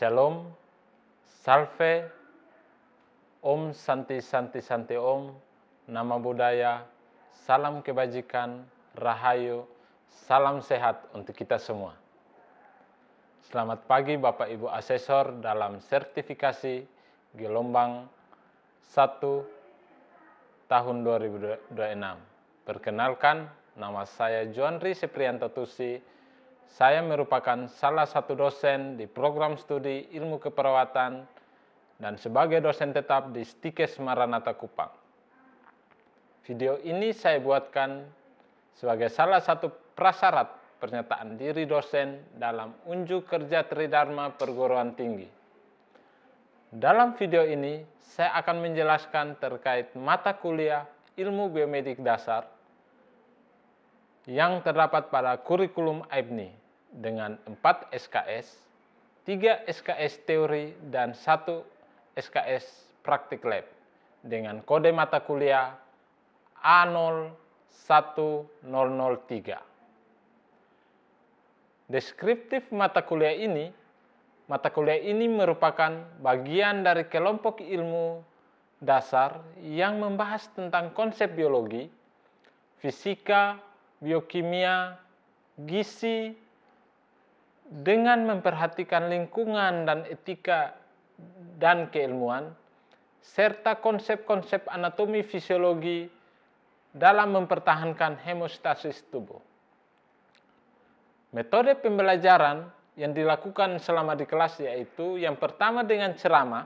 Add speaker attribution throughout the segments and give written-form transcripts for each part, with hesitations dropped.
Speaker 1: Shalom, Salve, Om Santi Santi Santi Om, Nama Budaya, salam kebajikan, rahayu, salam sehat untuk kita semua. Selamat pagi Bapak Ibu Asesor dalam sertifikasi gelombang 1 tahun 2026. Perkenalkan, nama saya Juandri Seprianto Tusi. Saya merupakan salah satu dosen di program studi ilmu keperawatan dan sebagai dosen tetap di Stikes Maranatha Kupang. Video ini saya buatkan sebagai salah satu prasyarat pernyataan diri dosen dalam unjuk kerja Tridharma Perguruan Tinggi. Dalam video ini, saya akan menjelaskan terkait mata kuliah ilmu biomedik dasar yang terdapat pada kurikulum AIBNI dengan 4 SKS, 3 SKS teori, dan 1 SKS praktik lab dengan kode mata kuliah A01003. Deskriptif mata kuliah ini merupakan bagian dari kelompok ilmu dasar yang membahas tentang konsep biologi, fisika, biokimia, gizi, dengan memperhatikan lingkungan dan etika dan keilmuan, serta konsep-konsep anatomi fisiologi dalam mempertahankan hemostasis tubuh. Metode pembelajaran yang dilakukan selama di kelas yaitu yang pertama dengan ceramah,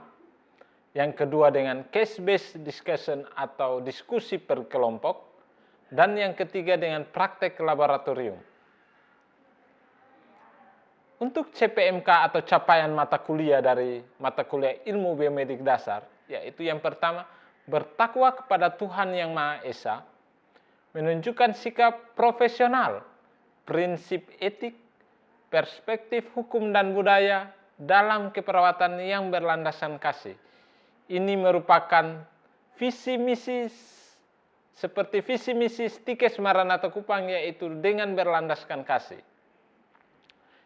Speaker 1: yang kedua dengan case-based discussion atau diskusi per kelompok, dan yang ketiga dengan praktek laboratorium. Untuk CPMK atau capaian mata kuliah dari mata kuliah ilmu biomedik dasar, yaitu yang pertama, bertakwa kepada Tuhan Yang Maha Esa, menunjukkan sikap profesional, prinsip etik, perspektif hukum dan budaya dalam keperawatan yang berlandaskan kasih. Ini merupakan visi misi seperti visi misi Stikes Maranatha Kupang, yaitu dengan berlandaskan kasih.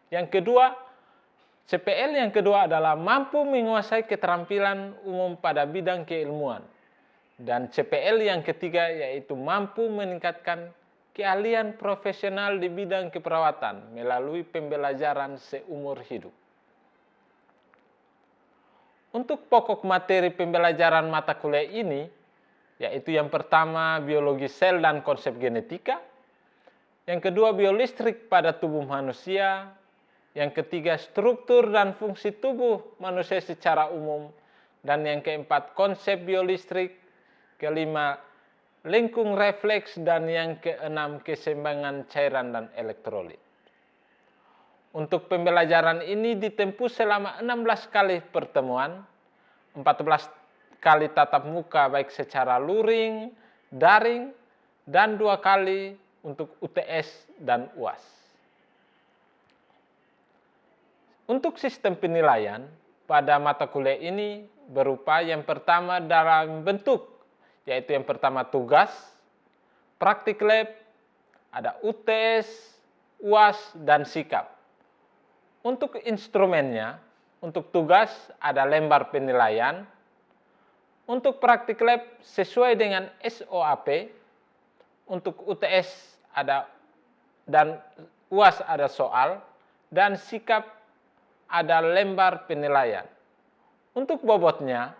Speaker 1: Yang kedua, CPL yang kedua adalah mampu menguasai keterampilan umum pada bidang keilmuan. Dan CPL yang ketiga yaitu mampu meningkatkan keahlian profesional di bidang keperawatan melalui pembelajaran seumur hidup. Untuk pokok materi pembelajaran mata kuliah ini, yaitu yang pertama biologi sel dan konsep genetika, yang kedua biolistrik pada tubuh manusia, yang ketiga struktur dan fungsi tubuh manusia secara umum, dan yang keempat konsep biolistrik, kelima lengkung refleks, dan yang keenam keseimbangan cairan dan elektrolit. Untuk pembelajaran ini ditempuh selama 16 kali pertemuan, 14 kali tatap muka baik secara luring, daring, dan 2 kali untuk UTS dan UAS. Untuk sistem penilaian pada mata kuliah ini berupa yang pertama dalam bentuk, yaitu yang pertama tugas, praktik lab, ada UTS, UAS, dan sikap. Untuk instrumennya, untuk tugas ada lembar penilaian, untuk praktik lab sesuai dengan SOAP, untuk UTS ada dan UAS ada soal, dan sikap ada lembar penilaian. Untuk bobotnya,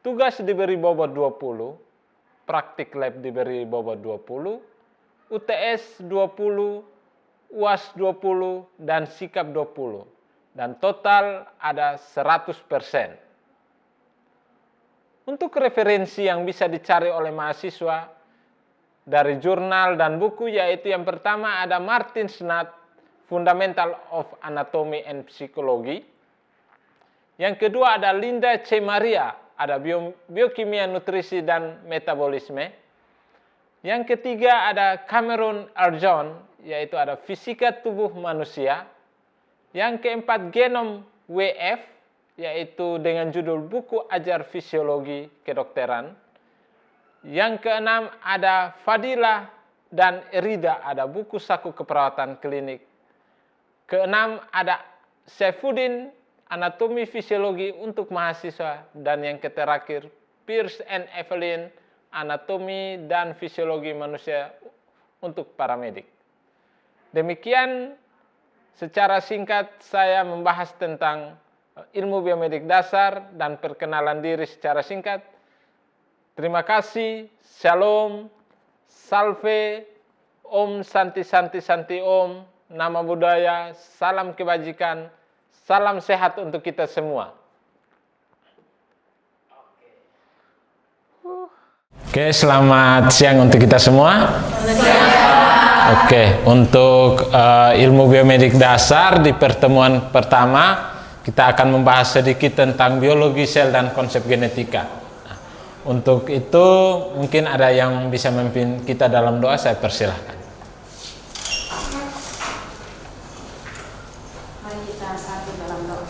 Speaker 1: tugas diberi bobot 20, praktik lab diberi bobot 20, UTS 20, UAS 20, dan sikap 20. Dan total ada 100%. Untuk referensi yang bisa dicari oleh mahasiswa dari jurnal dan buku, yaitu yang pertama ada Martin Snat, Fundamental of Anatomy and Psychology. Yang kedua ada Linda C. Maria, ada Biokimia, Nutrisi, dan Metabolisme. Yang ketiga ada Cameron R. John, yaitu ada Fisika Tubuh Manusia. Yang keempat Genom WF, yaitu dengan judul Buku Ajar Fisiologi Kedokteran. Yang keenam ada Fadila dan Erida, ada buku saku keperawatan klinik. Keenam ada Saifuddin anatomi fisiologi untuk mahasiswa, dan yang terakhir Pierce and Evelyn, anatomi dan fisiologi manusia untuk paramedik. Demikian secara singkat saya membahas tentang ilmu biomedik dasar dan perkenalan diri secara singkat. Terima kasih, shalom, salve, om santi santi santi om, nama budaya, salam kebajikan, salam sehat untuk kita semua. Oke, selamat siang untuk kita semua. Oke, untuk ilmu biomedik dasar di pertemuan pertama kita akan membahas sedikit tentang biologi sel dan konsep genetika. Nah, untuk itu mungkin ada yang bisa memimpin kita dalam doa, saya persilahkan.
Speaker 2: Mari kita satu dalam doa.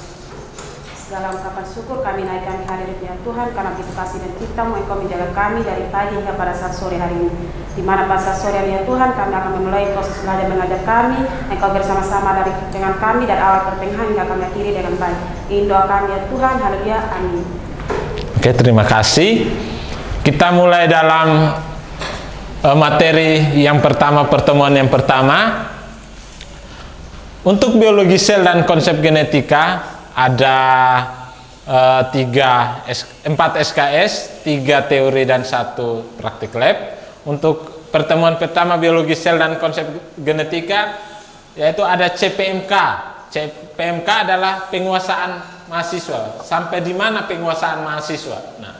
Speaker 2: Segala ungkapan syukur kami naikkan hadirat ya Tuhan, karena begitu kasih dan cinta-Mu Engkau menjaga kami dari pagi hingga pada saat sore hari ini. Di mana pada saat sore hari ya Tuhan, kami akan memulai proses belajar mengajar kami. Engkau bersama-sama dengan kami dari awal pertengahan hingga kami akhiri dengan baik. Ini doa kami ya Tuhan, haleluya, amin.
Speaker 1: Oke, terima kasih. Kita mulai dalam materi yang pertama, pertemuan yang pertama. Untuk biologi sel dan konsep genetika ada 4 SKS, 3 teori dan 1 praktik lab. Untuk pertemuan pertama biologi sel dan konsep genetika yaitu ada CPMK. CPMK adalah penguasaan mahasiswa. Sampai di mana penguasaan mahasiswa? Nah,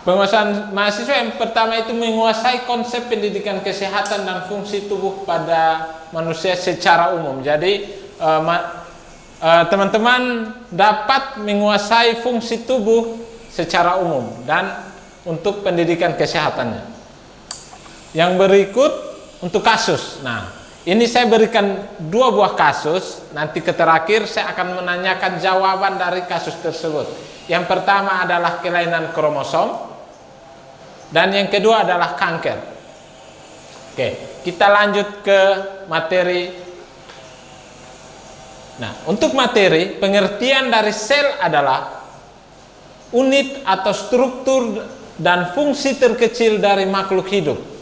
Speaker 1: penguasaan mahasiswa yang pertama itu menguasai konsep pendidikan kesehatan dan fungsi tubuh pada manusia secara umum. Jadi teman-teman dapat menguasai fungsi tubuh secara umum dan untuk pendidikan kesehatannya. Yang berikut untuk kasus. Nah, ini saya berikan 2 buah kasus. Nanti terakhir saya akan menanyakan jawaban dari kasus tersebut. Yang pertama adalah kelainan kromosom dan yang kedua adalah kanker. Oke, kita lanjut ke materi. Nah, untuk materi, pengertian dari sel adalah unit atau struktur dan fungsi terkecil dari makhluk hidup.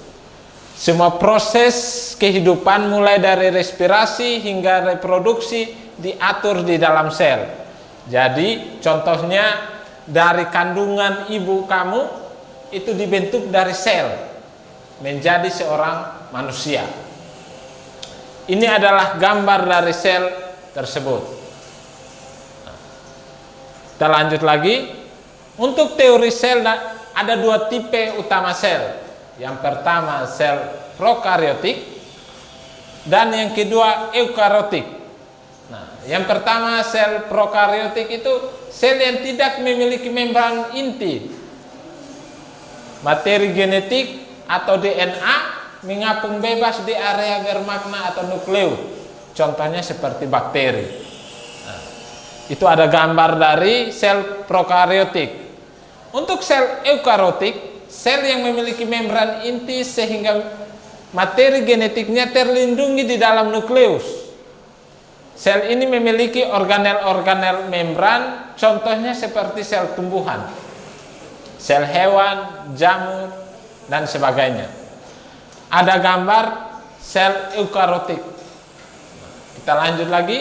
Speaker 1: Semua proses kehidupan mulai dari respirasi hingga reproduksi diatur di dalam sel. Jadi, contohnya dari kandungan ibu kamu itu dibentuk dari sel menjadi seorang manusia. Ini adalah gambar dari sel tersebut. Kita lanjut lagi. Untuk teori sel ada 2 tipe utama sel. Yang pertama sel prokariotik dan yang kedua eukariotik. Nah, yang pertama sel prokariotik itu sel yang tidak memiliki membran inti. Materi genetik atau DNA mengapung bebas di area bermakna atau nukleus. Contohnya seperti bakteri. Nah, itu ada gambar dari sel prokariotik. Untuk sel eukariotik, sel yang memiliki membran inti sehingga materi genetiknya terlindungi di dalam nukleus. Sel ini memiliki organel-organel membran, contohnya seperti sel tumbuhan, sel hewan, jamur, dan sebagainya. Ada gambar sel eukariotik. Kita lanjut lagi.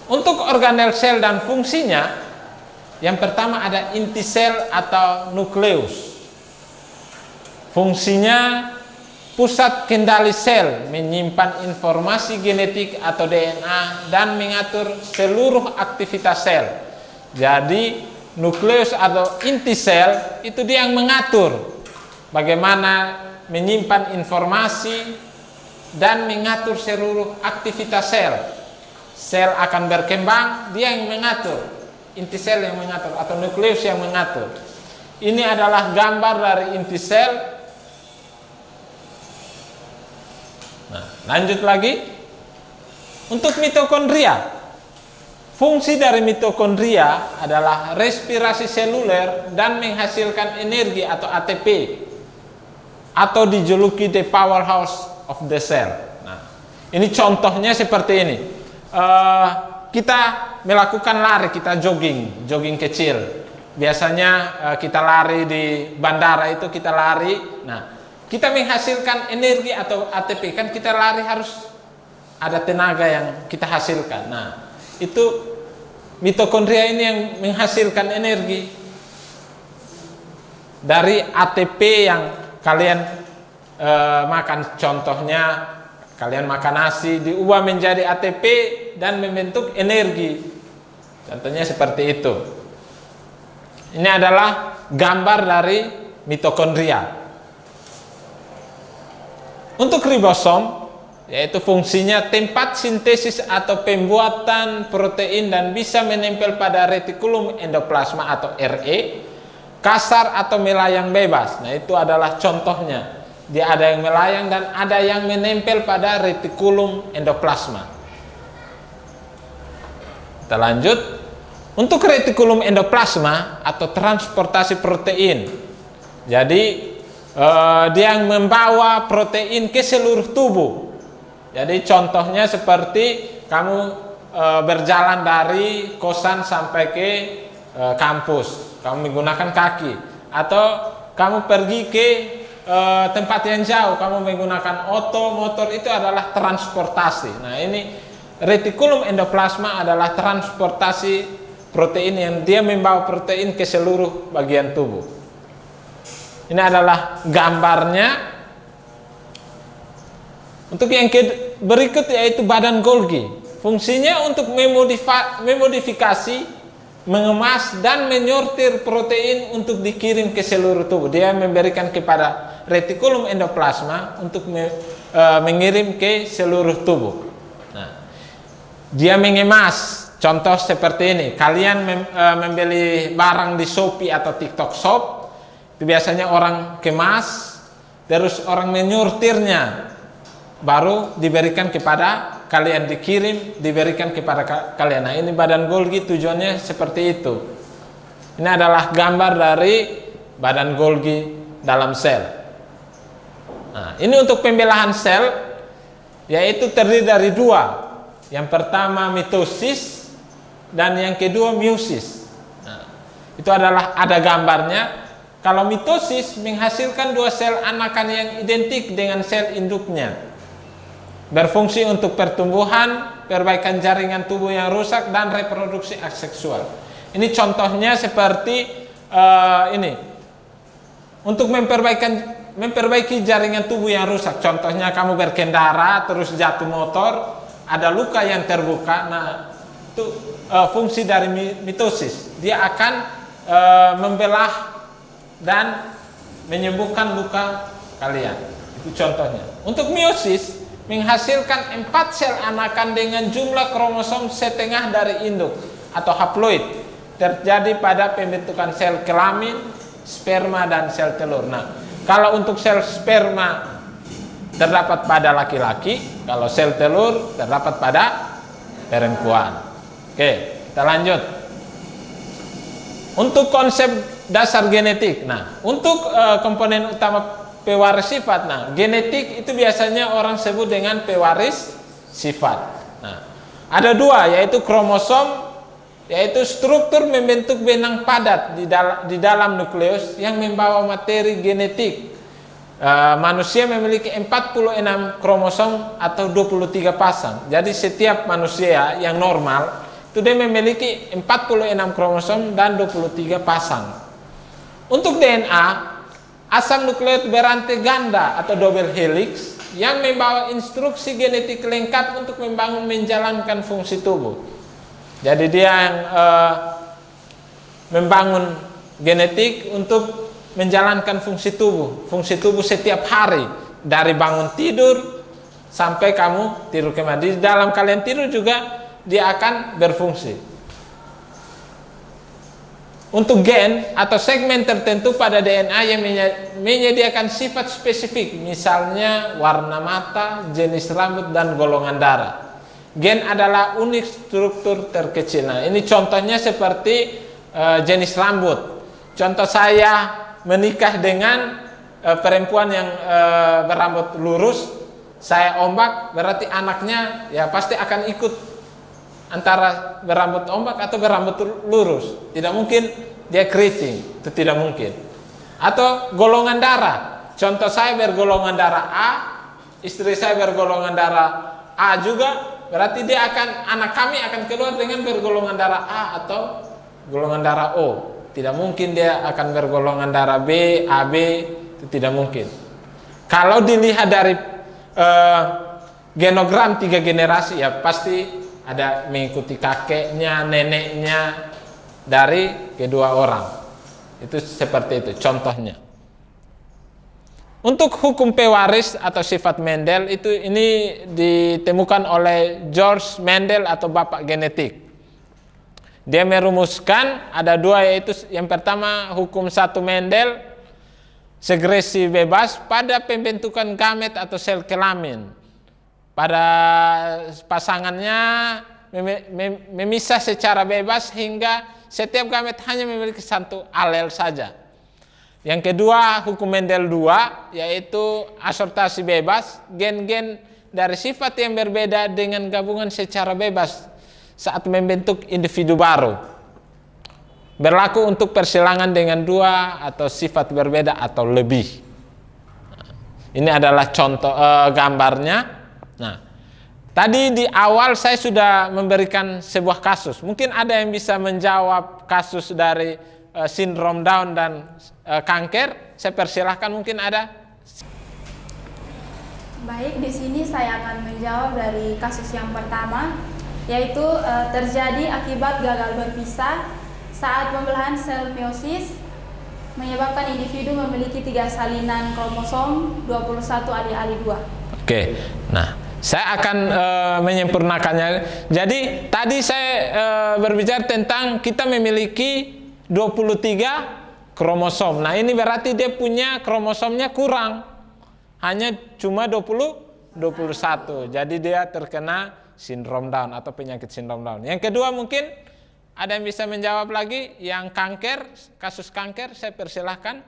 Speaker 1: Untuk organel sel dan fungsinya, yang pertama ada inti sel atau nukleus. Fungsinya pusat kendali sel, menyimpan informasi genetik atau DNA dan mengatur seluruh aktivitas sel. Jadi nukleus atau inti sel itu dia yang mengatur bagaimana menyimpan informasi dan mengatur seluruh aktivitas sel. Sel akan berkembang, dia yang mengatur. Inti sel yang mengatur atau nukleus yang mengatur. Ini adalah gambar dari inti sel. Nah, lanjut lagi. Untuk mitokondria. Fungsi dari mitokondria adalah respirasi seluler dan menghasilkan energi atau ATP. Atau dijuluki the powerhouse of the cell. Nah, ini contohnya seperti ini. kita melakukan lari, kita jogging kecil. Biasanya kita lari di bandara itu kita lari. Nah, kita menghasilkan energi atau ATP, kan kita lari harus ada tenaga yang kita hasilkan. Nah, itu mitokondria ini yang menghasilkan energi dari ATP yang kalian makan. Contohnya kalian makan nasi diubah menjadi ATP dan membentuk energi. Contohnya seperti itu. Ini adalah gambar dari mitokondria. Untuk ribosom, yaitu fungsinya tempat sintesis atau pembuatan protein dan bisa menempel pada retikulum endoplasma atau RE, kasar atau melayang bebas. Nah, itu adalah contohnya. Dia ada yang melayang dan ada yang menempel pada retikulum endoplasma. Kita lanjut. Untuk retikulum endoplasma atau transportasi protein. Jadi dia yang membawa protein ke seluruh tubuh. Jadi contohnya seperti kamu berjalan dari kosan sampai ke kampus, kamu menggunakan kaki, atau kamu pergi ke tempat yang jauh, kamu menggunakan motor, itu adalah transportasi. Nah, ini retikulum endoplasma adalah transportasi protein yang dia membawa protein ke seluruh bagian tubuh. Ini adalah gambarnya. Untuk yang berikut yaitu badan Golgi. Fungsinya untuk memodifikasi, mengemas dan menyortir protein untuk dikirim ke seluruh tubuh. Dia memberikan kepada retikulum endoplasma untuk mengirim ke seluruh tubuh. Nah, dia mengemas. Contoh seperti ini, kalian membeli barang di Shopee atau TikTok Shop, itu biasanya orang kemas, terus orang menyortirnya, baru diberikan kepada kalian, dikirim, diberikan kepada kalian. Nah, ini badan Golgi tujuannya seperti itu. Ini adalah gambar dari badan Golgi dalam sel. Nah, ini untuk pembelahan sel, yaitu terdiri dari dua. Yang pertama mitosis, dan yang kedua meiosis. Nah, itu adalah ada gambarnya. Kalau mitosis menghasilkan dua sel anakan yang identik dengan sel induknya, berfungsi untuk pertumbuhan, perbaikan jaringan tubuh yang rusak, dan reproduksi aseksual. Ini contohnya seperti ini. Untuk memperbaiki jaringan tubuh yang rusak, contohnya kamu berkendara terus jatuh motor, ada luka yang terbuka. Nah, itu fungsi dari mitosis. Dia akan membelah dan menyembuhkan luka kalian. Itu contohnya. Untuk meiosis menghasilkan 4 sel anakan dengan jumlah kromosom setengah dari induk atau haploid, terjadi pada pembentukan sel kelamin, sperma, dan sel telur. Nah, kalau untuk sel sperma terdapat pada laki-laki, kalau sel telur terdapat pada perempuan. Oke, kita lanjut. Untuk konsep dasar genetik. Nah, untuk komponen utama pewaris sifat. Nah, genetik itu biasanya orang sebut dengan pewaris sifat. Nah, ada dua, yaitu kromosom, yaitu struktur membentuk benang padat di dalam nukleus yang membawa materi genetik. Manusia memiliki 46 kromosom atau 23 pasang. Jadi setiap manusia yang normal itu dia memiliki 46 kromosom dan 23 pasang. Untuk DNA, asam nukleot berantai ganda atau double helix yang membawa instruksi genetik lengkap untuk menjalankan fungsi tubuh. Jadi dia yang membangun genetik untuk menjalankan fungsi tubuh. Fungsi tubuh setiap hari, dari bangun tidur sampai kamu tidur kembali. Di dalam kalian tidur juga dia akan berfungsi. Untuk gen atau segmen tertentu pada DNA yang menyediakan sifat spesifik, misalnya warna mata, jenis rambut, dan golongan darah. Gen adalah unit struktur terkecil. Nah, ini contohnya seperti jenis rambut. Contoh saya menikah dengan perempuan yang berambut lurus, saya ombak, berarti anaknya ya pasti akan ikut antara berambut ombak atau berambut lurus. Tidak mungkin dia keriting, itu tidak mungkin. Atau golongan darah. Contoh saya bergolongan darah A, istri saya bergolongan darah A juga, berarti anak kami akan keluar dengan bergolongan darah A atau golongan darah O. Tidak mungkin dia akan bergolongan darah B, AB, itu tidak mungkin. Kalau dilihat dari genogram 3 generasi, ya pasti ada mengikuti kakeknya, neneknya dari kedua orang. Itu seperti itu contohnya. Untuk hukum pewaris atau sifat Mendel ini ditemukan oleh George Mendel atau bapak genetik. Dia merumuskan ada 2, yaitu yang pertama hukum 1 Mendel, segresi bebas pada pembentukan gamet atau sel kelamin. Pada pasangannya memisah secara bebas hingga setiap gamet hanya memiliki 1 alel saja. Yang kedua hukum Mendel 2, yaitu asortasi bebas, gen-gen dari sifat yang berbeda dengan gabungan secara bebas saat membentuk individu baru. Berlaku untuk persilangan dengan 2 atau sifat berbeda atau lebih. Ini adalah contoh gambarnya. Nah, tadi di awal saya sudah memberikan sebuah kasus. Mungkin ada yang bisa menjawab kasus dari sindrom Down dan kanker. Saya persilahkan, mungkin ada.
Speaker 3: Baik, di sini saya akan menjawab dari kasus yang pertama, yaitu terjadi akibat gagal berpisah saat pembelahan sel meiosis menyebabkan individu memiliki 3 salinan kromosom 21 alih-alih 2.
Speaker 1: Oke, nah saya akan menyempurnakannya. Jadi tadi saya berbicara tentang kita memiliki 23 kromosom. Nah ini berarti dia punya kromosomnya kurang, hanya cuma 21. Jadi dia terkena sindrom Down atau penyakit sindrom Down. Yang kedua, mungkin ada yang bisa menjawab lagi yang kanker, kasus kanker, saya persilahkan.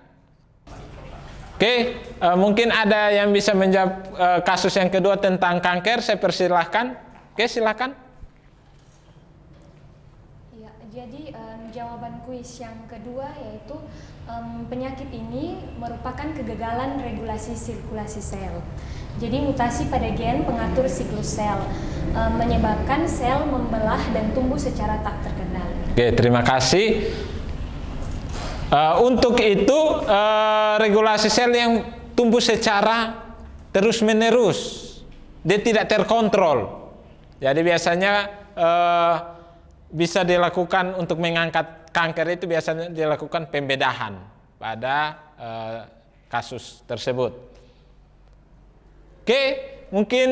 Speaker 1: Oke, mungkin ada yang bisa menjawab kasus yang kedua tentang kanker, saya persilahkan. Oke, silakan.
Speaker 3: Ya, jadi jawaban kuis yang kedua yaitu penyakit ini merupakan kegagalan regulasi sirkulasi sel. Jadi mutasi pada gen pengatur siklus sel menyebabkan sel membelah dan tumbuh secara tak terkendali.
Speaker 1: Oke, terima kasih. Untuk itu regulasi sel yang tumbuh secara terus-menerus, dia tidak terkontrol. Jadi biasanya bisa dilakukan untuk mengangkat kanker itu biasanya dilakukan pembedahan pada kasus tersebut. Oke, mungkin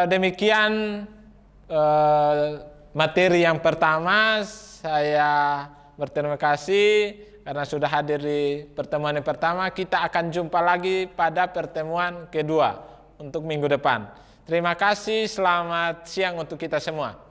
Speaker 1: demikian materi yang pertama. Saya berterima kasih karena sudah hadir di pertemuan yang pertama. Kita akan jumpa lagi pada pertemuan kedua untuk minggu depan. Terima kasih, selamat siang untuk kita semua.